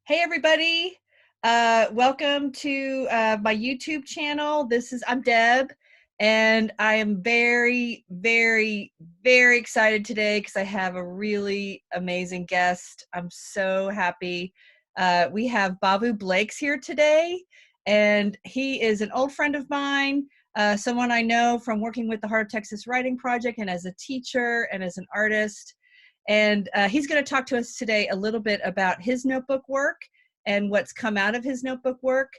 Hey everybody, welcome to my YouTube channel. I'm Deb, and I am very, very, very excited today because I have a really amazing guest. I'm so happy. We have Bavu Blakes here today, and he is an old friend of mine, someone I know from working with the Heart of Texas Writing Project and as a teacher and as an artist. And he's going to talk to us today a little bit about his notebook work and what's come out of his notebook work.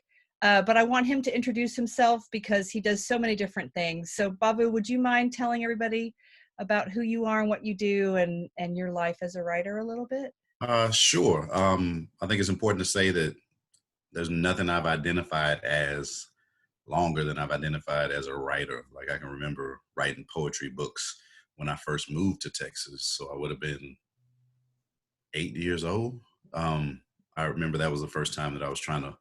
But I want him to introduce himself because he does so many different things. So Bavu, would you mind telling everybody about who you are and what you do and your life as a writer a little bit? Sure. I think it's important to say that there's nothing I've identified as longer than I've identified as a writer. Like I can remember writing poetry books when I first moved to Texas. So I would have been 8 years old. I remember that was the first time that I was trying to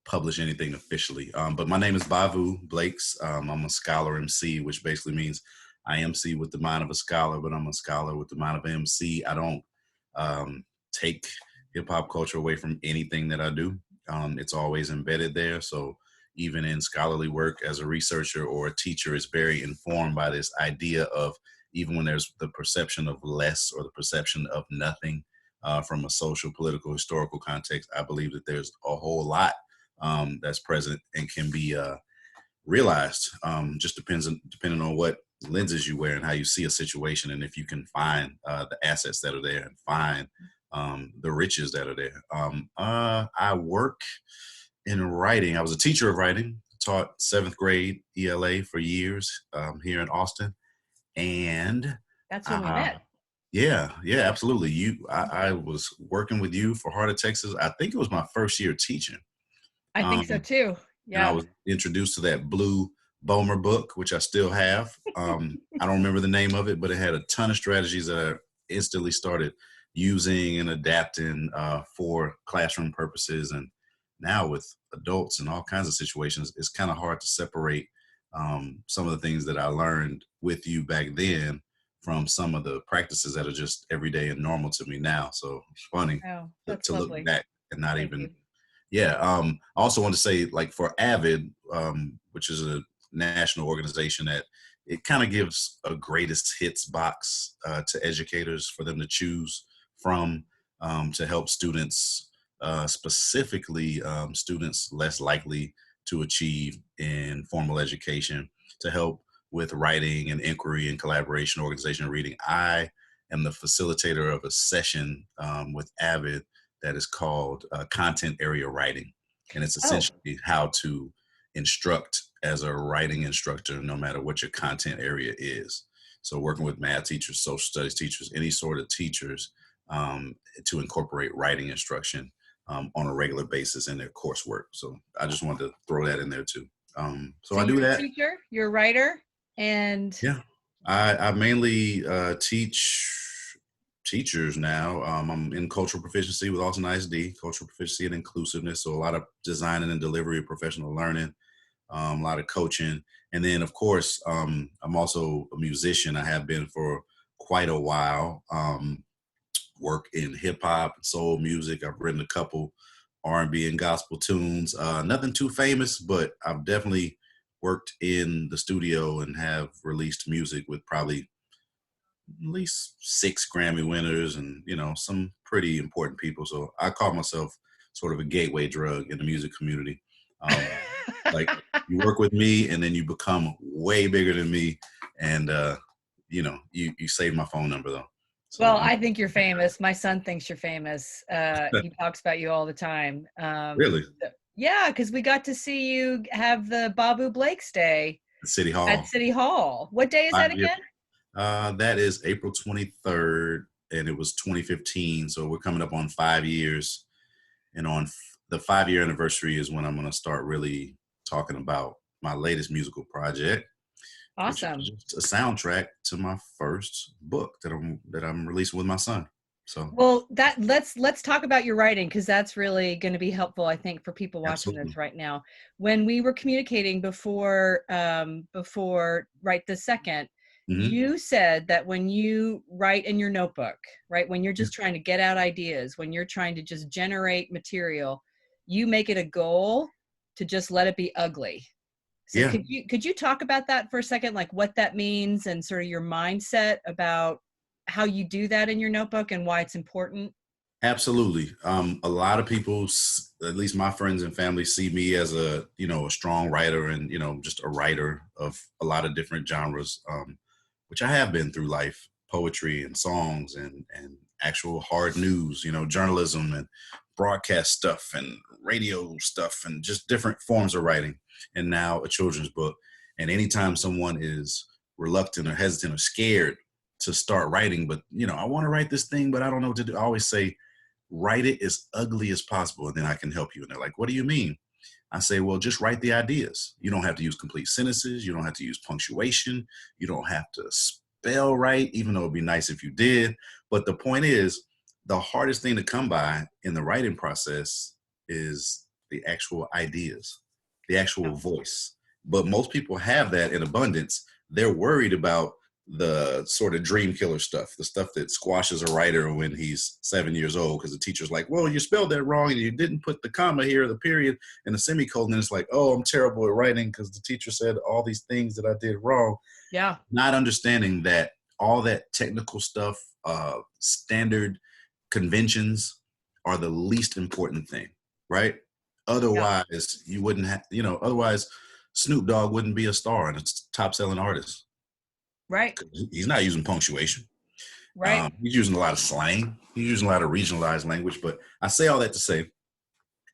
publish anything officially. But my name is Bavu Blakes. I'm a scholar MC, which basically means I MC with the mind of a scholar, but I'm a scholar with the mind of an MC. I don't take hip hop culture away from anything that I do. It's always embedded there. So even in scholarly work as a researcher or a teacher, is very informed by this idea of even when there's the perception of less or the perception of nothing from a social, political, historical context, I believe that there's a whole lot that's present and can be realized. Just depending on what lenses you wear and how you see a situation, and if you can find the assets that are there and find the riches that are there. I work in writing. I was a teacher of writing, taught seventh grade ELA for years here in Austin, and That's when we uh, met. yeah, absolutely. I was working with you for Heart of Texas. I think it was my first year teaching. I think so Um, too. and I Yeah. was introduced to that blue Bomer book, which I still have. I don't remember the name of it, but it had a ton of strategies that I instantly started using and adapting for classroom purposes. And now with adults and all kinds of situations, it's kind of hard to separate some of the things that I learned with you back then from some of the practices that are just everyday and normal to me now. So it's funny Oh, to that's look lovely. back and not Thank even you. yeah. I also want to say, like for Avid, which is a national organization that it kind of gives a greatest hits box to educators for them to choose from to help students, specifically students less likely to achieve in formal education, to help with writing and inquiry and collaboration, organization, and reading. I am the facilitator of a session with Avid that is called content area writing. And it's Oh, essentially how to instruct as a writing instructor, no matter what your content area is. So, working with math teachers, social studies teachers, any sort of teachers to incorporate writing instruction on a regular basis in their coursework. So, I just wanted to throw that in there too. So, so I do you're a that. teacher, you're a writer, and Yeah. I mainly teach teachers now. I'm in cultural proficiency with Austin ISD, cultural proficiency and inclusiveness. So a lot of designing and delivery of professional learning, a lot of coaching. And then, of course, I'm also a musician. I have been for quite a while. Work in hip hop and soul music. I've written a couple R&B and B and gospel tunes. Nothing too famous, but I've definitely worked in the studio and have released music with probably at least 6 Grammy winners and some pretty important people. So I call myself sort of a gateway drug in the music community. Um, like you work with me and then you become way bigger than me, and you save my phone number though. So Well, I'm I think you're famous. My son thinks you're famous. He talks about you all the time. really Yeah, because we got to see you have the Babu Blakes Day at City at Hall. City Hall. What day is that 5 years. again? That is April 23rd, and it was 2015. So we're coming up on 5 years, and on the 5 year anniversary is when I'm going to start really talking about my latest musical project, which is Awesome. just a soundtrack to my first book that I'm releasing with my son. So Well, let's talk about your writing because that's really going to be helpful, I think, for people watching this absolutely. right now. When we were communicating before right this second, Hmm. You said that when you write in your notebook, right, when you're just trying to get out ideas, when you're trying to just generate material, you make it a goal to just let it be ugly. So Yeah. could you talk about that for a second, like what that means and sort of your mindset about how you do that in your notebook and why it's important? Absolutely. A lot of people, at least my friends and family, see me as a strong writer and, just a writer of a lot of different genres, which I have been through life, poetry and songs and actual hard news, journalism and broadcast stuff and radio stuff and just different forms of writing. And now a children's book. And anytime someone is reluctant or hesitant or scared to start writing, but, I want to write this thing, but I don't know what to do, I always say, write it as ugly as possible and then I can help you. And they're like, what do you mean? I say, well, just write the ideas. You don't have to use complete sentences. You don't have to use punctuation. You don't have to spell right, even though it'd be nice if you did. But the point is, the hardest thing to come by in the writing process is the actual ideas, the Yeah. actual voice. But most people have that in abundance. They're worried about the sort of dream killer stuff, the stuff that squashes a writer when he's 7 years old, because the teacher's like, well, you spelled that wrong and you didn't put the comma here, the period, and the semicolon. And it's like, oh, I'm terrible at writing because the teacher said all these things that I did wrong. Yeah. Not understanding that all that technical stuff, standard conventions are the least important thing, right? Yeah. Otherwise, you wouldn't have, otherwise Snoop Dogg wouldn't be a star and a top selling artist. Right. He's not using punctuation. Right. He's using a lot of slang. He's using a lot of regionalized language. But I say all that to say,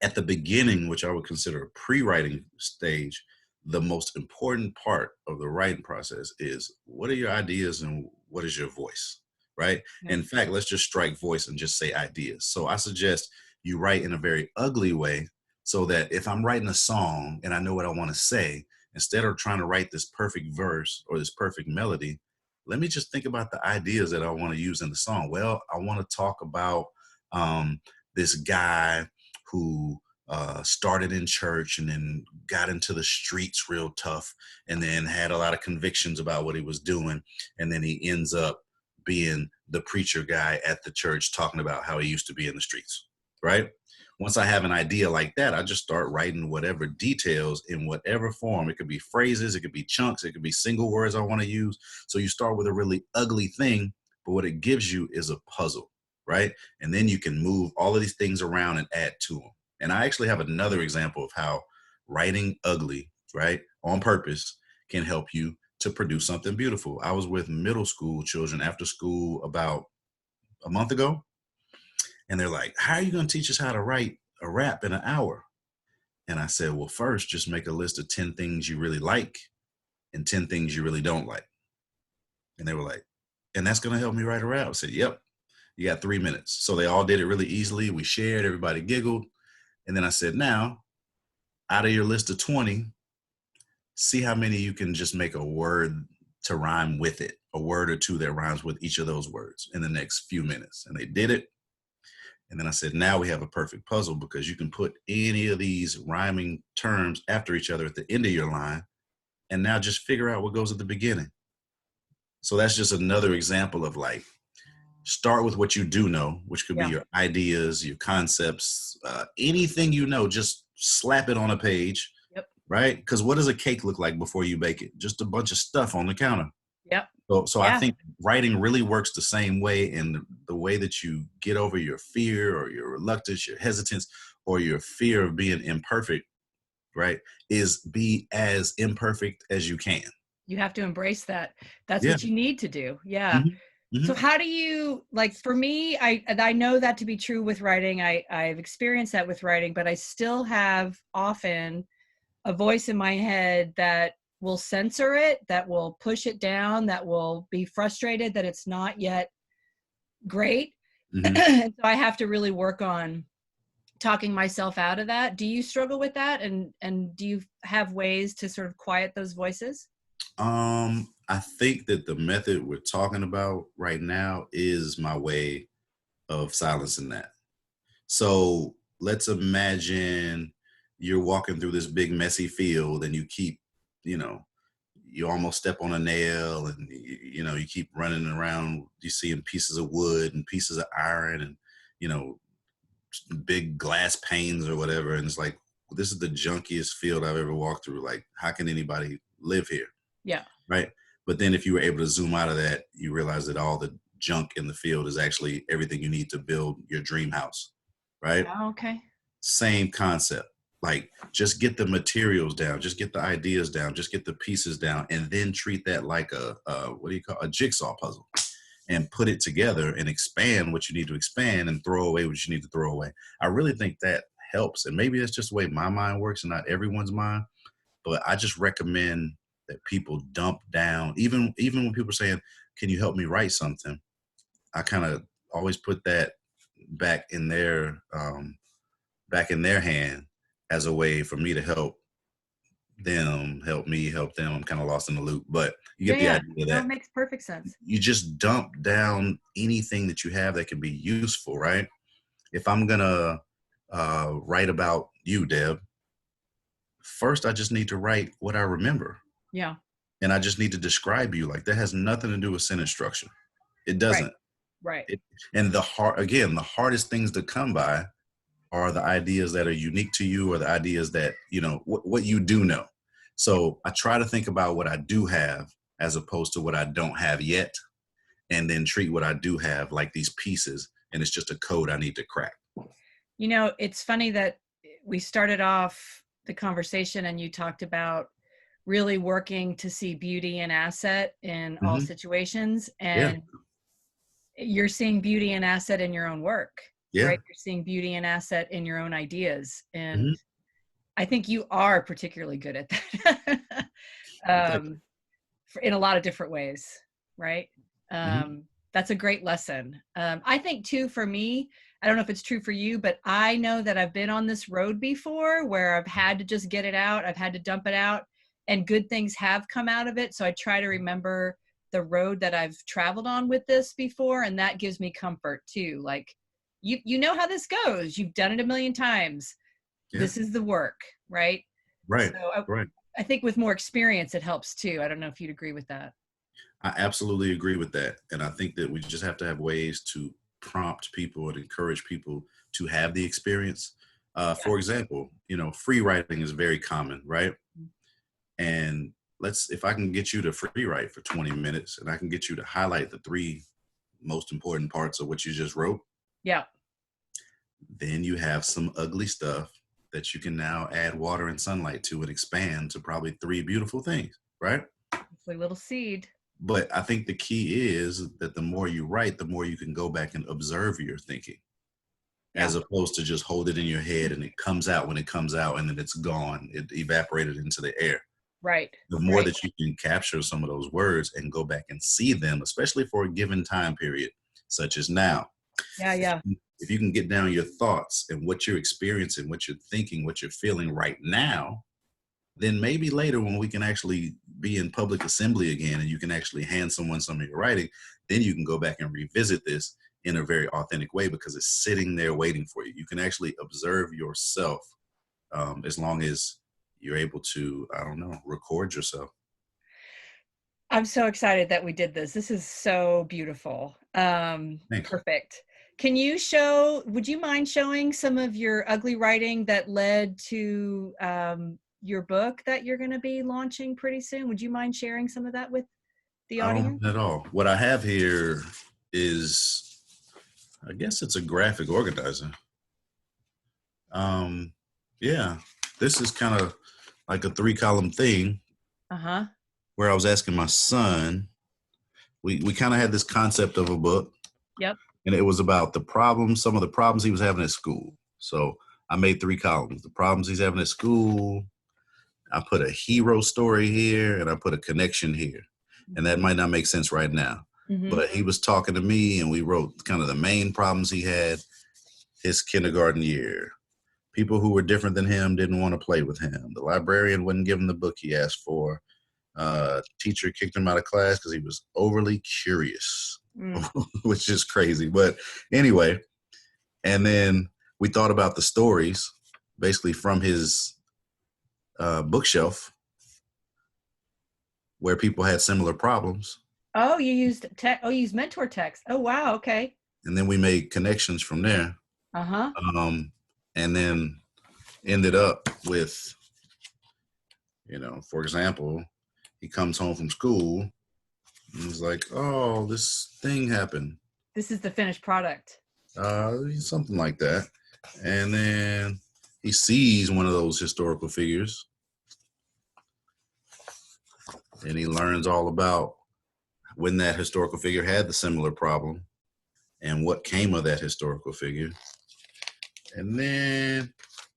at the beginning, which I would consider a pre-writing stage, the most important part of the writing process is what are your ideas and what is your voice, right? Yeah. In fact, let's just strike voice and just say ideas. So I suggest you write in a very ugly way so that if I'm writing a song and I know what I want to say, instead of trying to write this perfect verse or this perfect melody, let me just think about the ideas that I want to use in the song. Well, I want to talk about this guy who started in church and then got into the streets real tough and then had a lot of convictions about what he was doing. And then he ends up being the preacher guy at the church talking about how he used to be in the streets, right? Once I have an idea like that, I just start writing whatever details in whatever form. It could be phrases, it could be chunks, it could be single words I want to use. So you start with a really ugly thing, but what it gives you is a puzzle, right? And then you can move all of these things around and add to them. And I actually have another example of how writing ugly, right, on purpose can help you to produce something beautiful. I was with middle school children after school about a month ago, and they're like, how are you going to teach us how to write a rap in an hour? And I said, well, first, just make a list of 10 things you really like and 10 things you really don't like. And they were like, and that's going to help me write a rap? I said, yep, you got 3 minutes. So they all did it really easily. We shared, everybody giggled. And then I said, now, out of your list of 20, see how many you can just make a word to rhyme with it, a word or two that rhymes with each of those words in the next few minutes. And they did it. And then I said, now we have a perfect puzzle because you can put any of these rhyming terms after each other at the end of your line. And now just figure out what goes at the beginning. So that's just another example of like, start with what you do know, which could be Yeah. your ideas, your concepts, anything you know, just slap it on a page, Yep. right? Because what does a cake look like before you bake it? Just a bunch of stuff on the counter. Yep. So I Yeah. think writing really works the same way, and the way that you get over your fear or your reluctance, your hesitance, or your fear of being imperfect, right, is be as imperfect as you can. You have to embrace that. That's Yeah. what you need to do. Yeah. Hmm. So Hmm. how do you, like, for me, I know that to be true with writing. I've experienced that with writing, but I still have often a voice in my head that will censor it, that will push it down, that will be frustrated that it's not yet great. Hmm. And so I have to really work on talking myself out of that. Do you struggle with that? And do you have ways to sort of quiet those voices? I think that the method we're talking about right now is my way of silencing that. So let's imagine you're walking through this big messy field and you keep, you know, you almost step on a nail, and you keep running around. You seeing pieces of wood and pieces of iron, and you know big glass panes or whatever. And it's like, this is the junkiest field I've ever walked through. Like, how can anybody live here? Yeah. Right. But then if you were able to zoom out of that, you realize that all the junk in the field is actually everything you need to build your dream house. Right. Oh, okay. Same concept. Like, just get the materials down, just get the ideas down, just get the pieces down, and then treat that like a jigsaw puzzle, and put it together and expand what you need to expand and throw away what you need to throw away. I really think that helps. And maybe it's just the way my mind works and not everyone's mind, but I just recommend that people dump down, even when people are saying, can you help me write something? I kind of always put that back in their hand as a way for me to help them, help me, help them. I'm kind of lost in the loop, but you get the idea That that makes perfect sense. you just dump down anything that you have that can be useful, right? If I'm gonna write about you, Deb, first I just need to write what I remember. Yeah. And I just need to describe you. Like, that has nothing to do with sentence structure. It doesn't. Right. And the hardest things to come by are the ideas that are unique to you, or the ideas that, what you do know. So I try to think about what I do have as opposed to what I don't have yet, and then treat what I do have like these pieces, and it's just a code I need to crack. It's funny that we started off the conversation and you talked about really working to see beauty and asset in all situations. And you're seeing beauty and asset in your own work, right? You're seeing beauty and asset in your own ideas. And I think you are particularly good at that in a lot of different ways, right? That's a great lesson. I think too, for me, I don't know if it's true for you, but I know that I've been on this road before where I've had to just get it out. I've had to dump it out, and good things have come out of it. So I try to remember the road that I've traveled on with this before. And that gives me comfort too. Like, you know how this goes. You've done it a million times. Yeah. This is the work, right? Right. So I think with more experience, it helps too. I don't know if you'd agree with that. I absolutely agree with that. And I think that we just have to have ways to prompt people and encourage people to have the experience. For example, free writing is very common, right? And if I can get you to free write for 20 minutes, and I can get you to highlight the 3 most important parts of what you just wrote. Yeah. Then you have some ugly stuff that you can now add water and sunlight to and expand to probably 3 beautiful things, right? It's a little seed. But I think the key is that the more you write, the more you can go back and observe your thinking, as opposed to just hold it in your head and it comes out when it comes out and then it's gone. It evaporated into the air. Right. The more that you can capture some of those words and go back and see them, especially for a given time period, such as now. Yeah. If you can get down your thoughts and what you're experiencing, what you're thinking, what you're feeling right now, then maybe later when we can actually be in public assembly again and you can actually hand someone some of your writing, then you can go back and revisit this in a very authentic way because it's sitting there waiting for you. You can actually observe yourself as long as you're able to, record yourself. I'm so excited that we did this. This is so beautiful. Perfect. Would you mind showing some of your ugly writing that led to your book that you're going to be launching pretty soon? Would you mind sharing some of that with the audience? I don't at all. What I have here is, I guess it's a graphic organizer. This is kind of like a 3-column thing. Where I was asking my son, we kind of had this concept of a book. Yep. And it was about some of the problems he was having at school. So I made 3 columns. The problems he's having at school. I put a hero story here and I put a connection here. And that might not make sense right now. But he was talking to me and we wrote kind of the main problems he had his kindergarten year. People who were different than him didn't want to play with him. The librarian wouldn't give him the book he asked for. Teacher kicked him out of class because he was overly curious, which is crazy. But anyway, and then we thought about the stories basically from his bookshelf. where people had similar problems. Oh, you used you used mentor text. Oh, wow. Okay. And then we made connections from there. Uh-huh. And then ended up with, for example, he comes home from school and he's like, oh, this thing happened. This is the finished product. Something like that. And then he sees one of those historical figures and he learns all about when that historical figure had the similar problem and what came of that historical figure. And then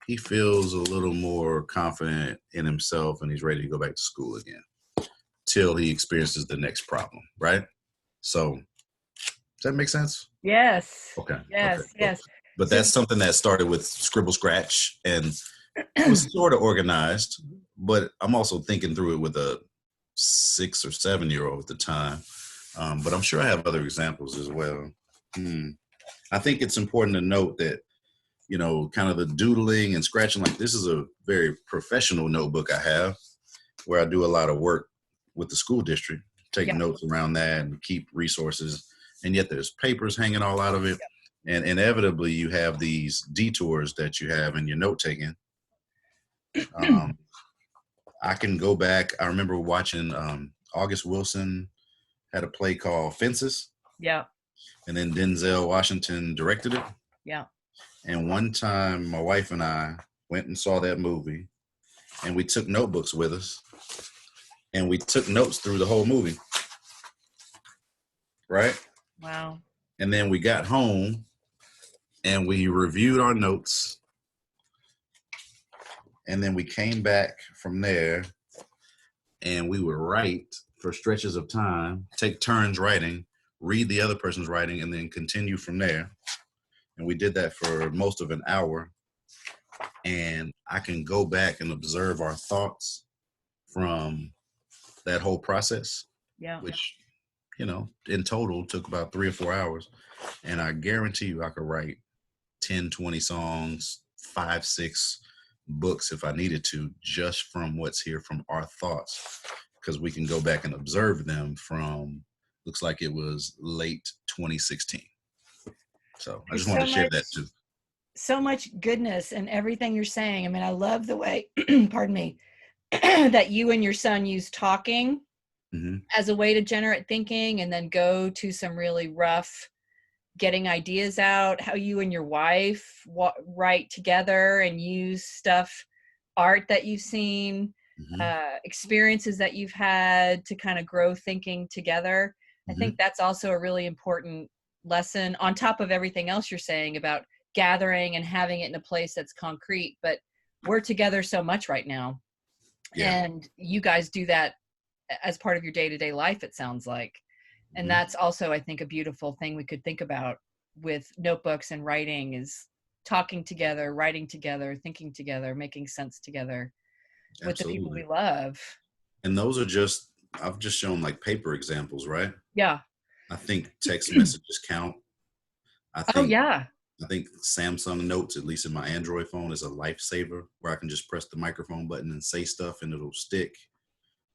he feels a little more confident in himself and he's ready to go back to school again till he experiences the next problem, right? So, does that make sense? Yes. Okay. Yes. Okay. Yes. But So, that's something that started with Scribble Scratch and was sort of organized, but I'm also thinking through it with a 6 or 7-year-old at the time. But I'm sure I have other examples as well. I think it's important to note that, kind of the doodling and scratching, like this is a very professional notebook I have where I do a lot of work with the school district, take notes around that and keep resources. And yet there's papers hanging all out of it. And inevitably you have these detours that you have in your note taking. I can go back. I remember watching August Wilson had a play called Fences. Yeah. And then Denzel Washington directed it. Yeah. And one time my wife and I went and saw that movie and we took notebooks with us and we took notes through the whole movie. Right? Wow. And then we got home and we reviewed our notes. And then we came back from there and we would write for stretches of time, take turns writing, read the other person's writing, and then continue from there. And we did that for most of an hour. And I can go back and observe our thoughts from that whole process, which, in total took about 3 or 4 hours. And I guarantee you I could write 10, 20 songs, 5, 6 books if I needed to, just from what's here from our thoughts, because we can go back and observe them from, looks like it was late 2016. So I just wanted to share that too. So much goodness in everything you're saying. I mean, I love the way, pardon me, that you and your son use talking as a way to generate thinking and then go to some really rough getting ideas out, how you and your wife write together and use stuff, art that you've seen, experiences that you've had to kind of grow thinking together. I think that's also a really important lesson on top of everything else you're saying about gathering and having it in a place that's concrete. But we're together so much right now. And you guys do that as part of your day-to-day life, it sounds like. And that's also, I think, a beautiful thing we could think about with notebooks and writing is talking together, writing together, thinking together, making sense together with the people we love. And those are I've just shown like paper examples, right? Yeah. I think text messages count. I think Samsung Notes, at least in my Android phone, is a lifesaver where I can just press the microphone button and say stuff and it'll stick.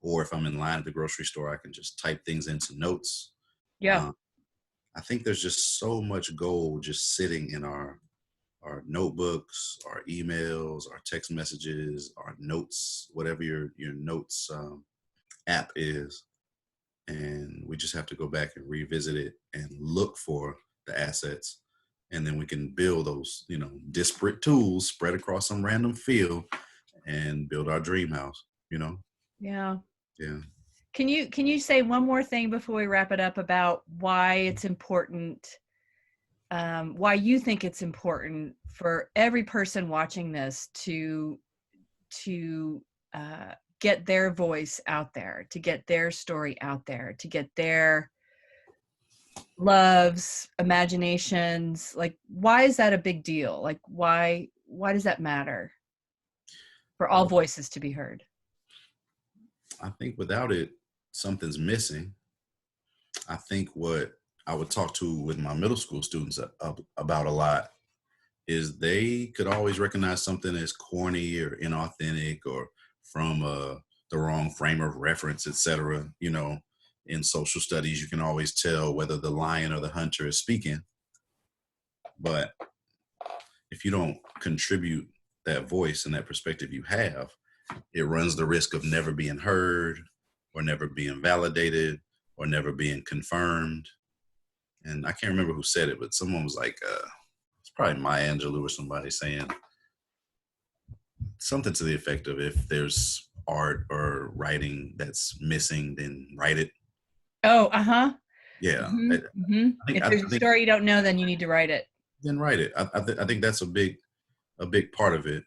Or if I'm in line at the grocery store, I can just type things into notes. Yeah. I think there's just so much gold just sitting in our notebooks, our emails, our text messages, our notes, whatever your notes app is. And we just have to go back and revisit it and look for the assets. And then we can build those, disparate tools spread across some random field and build our dream house, Yeah. Yeah. Can you say one more thing before we wrap it up about why it's important, why you think it's important for every person watching this to get their voice out there, to get their story out there, to get their loves, imaginations? Like, why is that a big deal? Like, why does that matter for all voices to be heard? I think without it, something's missing. I think what I would talk to with my middle school students about a lot is they could always recognize something as corny or inauthentic or from the the wrong frame of reference, etc. You know, in social studies, you can always tell whether the lion or the hunter is speaking. But if you don't contribute that voice and that perspective you have, it runs the risk of never being heard or never being validated or never being confirmed. And I can't remember who said it, but someone was like, it's probably Maya Angelou or somebody saying something to the effect of, if there's art or writing that's missing, then write it. Oh, uh-huh. Yeah. Mm-hmm. Mm-hmm. If there's a story you don't know, then you need to write it. Then write it. I think that's a big part of it.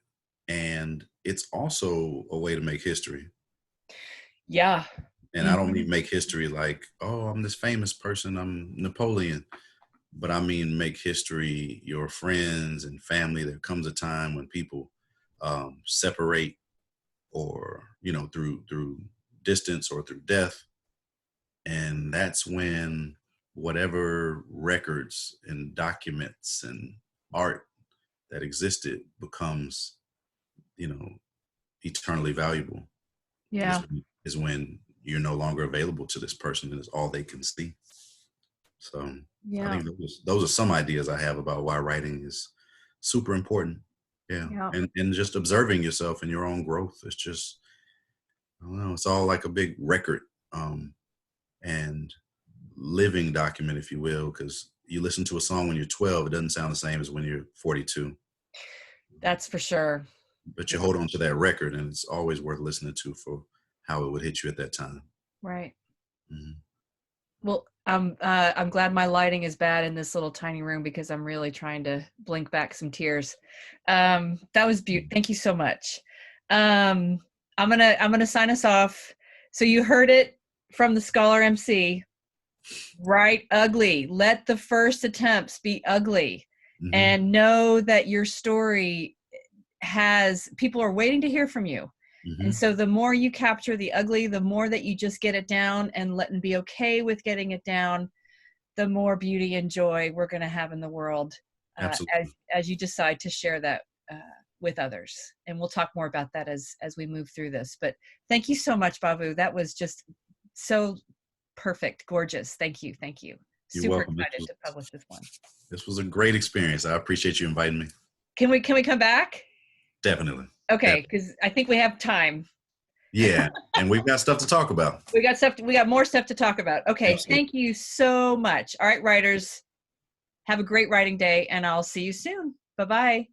And it's also a way to make history. Yeah. And I don't mean make history like, oh, I'm this famous person, I'm Napoleon. But I mean make history, your friends and family. There comes a time when people separate, or, you know, through distance or through death. And that's when whatever records and documents and art that existed becomes, you know, eternally valuable. Yeah. Is when you're no longer available to this person and it's all they can see. So Yeah. I think those are some ideas I have about why writing is super important. Yeah. And just observing yourself and your own growth. It's just, I don't know, it's all like a big record, and living document, if you will, because you listen to a song when you're 12, it doesn't sound the same as when you're 42. That's for sure. But you hold on to that record, and it's always worth listening to for how it would hit you at that time. Right. Mm-hmm. Well, I'm glad my lighting is bad in this little tiny room, because I'm really trying to blink back some tears. That was beautiful. Thank you so much. I'm gonna sign us off. So you heard it from the scholar MC. Write ugly. Let the first attempts be ugly, and know that your story has people are waiting to hear from you. And so the more you capture the ugly, the more that you just get it down and be okay with getting it down, the more beauty and joy we're going to have in the world, as you decide to share that with others. And we'll talk more about that as we move through this. But thank you so much, Bavu. That was just so perfect, gorgeous. Thank you. Thank you. You're Super welcome. excited to publish this one. This was a great experience. I appreciate you inviting me. Can we come back? Definitely. Okay, because I think we have time. Yeah, and we've got stuff to talk about. We got more stuff to talk about. Okay, Absolutely. Thank you so much. All right, writers, have a great writing day, and I'll see you soon. Bye-bye.